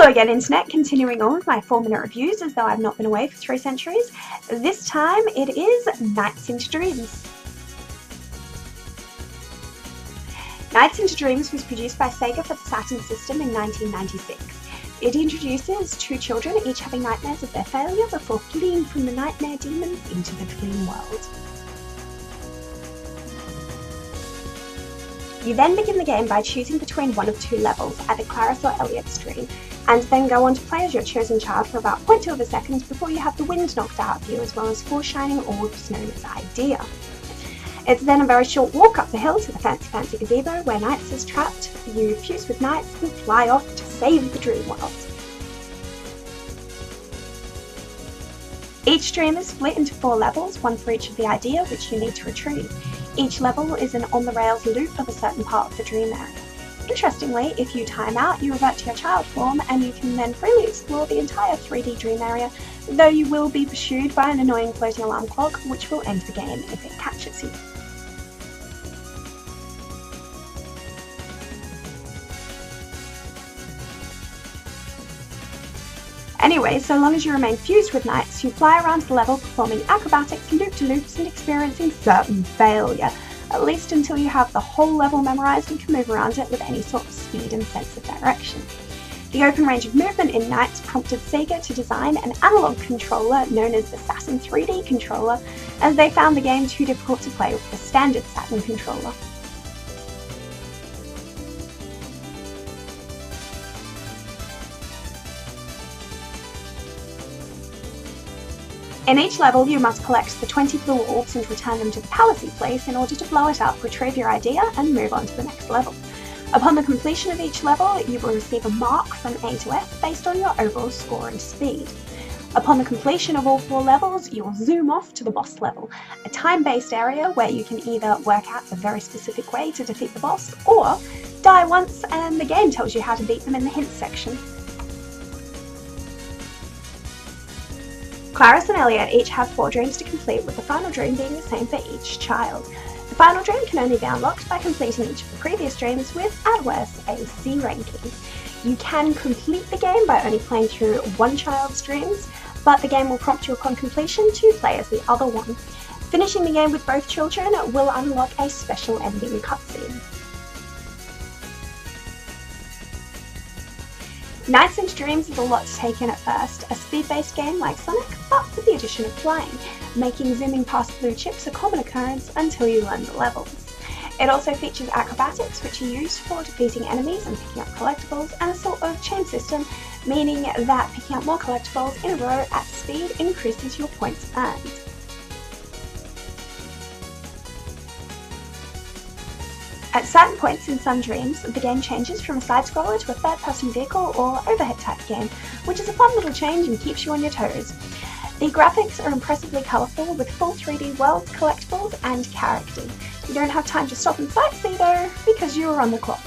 Hello again, Internet. Continuing on with my 4-minute reviews as though I've not been away for 3 centuries. This time it is NiGHTS into Dreams. NiGHTS into Dreams was produced by Sega for the Saturn system in 1996. It introduces 2 children, each having nightmares of their failure before fleeing from the nightmare demons into the dream world. You then begin the game by choosing between one of 2 levels, either Claris or Elliot's dream, and then go on to play as your chosen child for about 0.2 of a second before you have the wind knocked out of you, as well as 4 shining orbs known as Idea. It's then a very short walk up the hill to the fancy gazebo where NiGHTS is trapped. You fuse with NiGHTS and fly off to save the dream world. Each dream is split into 4 levels, one for each of the Idea, which you need to retrieve. Each level is an on-the-rails loop of a certain part of the dream area. Interestingly, if you time out, you revert to your child form and you can then freely explore the entire 3D dream area, though you will be pursued by an annoying floating alarm clock which will end the game if it catches you. Anyway, so long as you remain fused with NiGHTS, you fly around the level performing acrobatics, loop-to-loops and experiencing certain failure, at least until you have the whole level memorised and can move around it with any sort of speed and sense of direction. The open range of movement in NiGHTS prompted Sega to design an analog controller known as the Saturn 3D controller, as they found the game too difficult to play with the standard Saturn controller. In each level, you must collect the 20 blue orbs and return them to the palace place in order to blow it up, retrieve your Idea, and move on to the next level. Upon the completion of each level, you will receive a mark from A to F based on your overall score and speed. Upon the completion of all 4 levels, you will zoom off to the boss level, a time-based area where you can either work out a very specific way to defeat the boss, or die once and the game tells you how to beat them in the hints section. Claris and Elliot each have 4 dreams to complete, with the final dream being the same for each child. The final dream can only be unlocked by completing each of the previous dreams with, at worst, a C ranking. You can complete the game by only playing through one child's dreams, but the game will prompt you upon completion to play as the other one. Finishing the game with both children will unlock a special ending cutscene. NiGHTS into Dreams is a lot to take in at first, a speed-based game like Sonic, but with the addition of flying, making zooming past blue chips a common occurrence until you learn the levels. It also features acrobatics, which are used for defeating enemies and picking up collectibles, and a sort of chain system, meaning that picking up more collectibles in a row at speed increases your points earned. At certain points in some dreams, the game changes from a side-scroller to a third-person vehicle or overhead type game, which is a fun little change and keeps you on your toes. The graphics are impressively colourful with full 3D worlds, collectibles and characters. You don't have time to stop and sightsee though, because you are on the clock.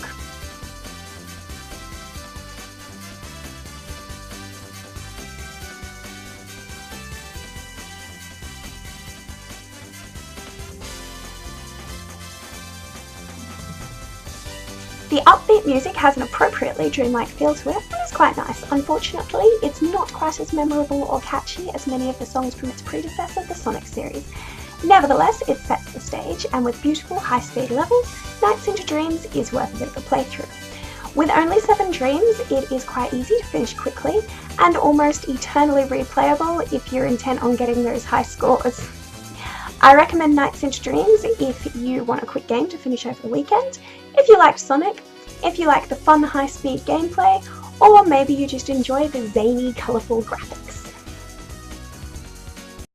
The upbeat music has an appropriately dreamlike feel to it and is quite nice. Unfortunately, it's not quite as memorable or catchy as many of the songs from its predecessor, the Sonic series. Nevertheless, it sets the stage, and with beautiful high-speed levels, NiGHTS into Dreams is worth a bit of a playthrough. With only 7 dreams, it is quite easy to finish quickly, and almost eternally replayable if you're intent on getting those high scores. I recommend NiGHTS into Dreams if you want a quick game to finish over the weekend, if you liked Sonic, if you like the fun high-speed gameplay, or maybe you just enjoy the zany, colourful graphics.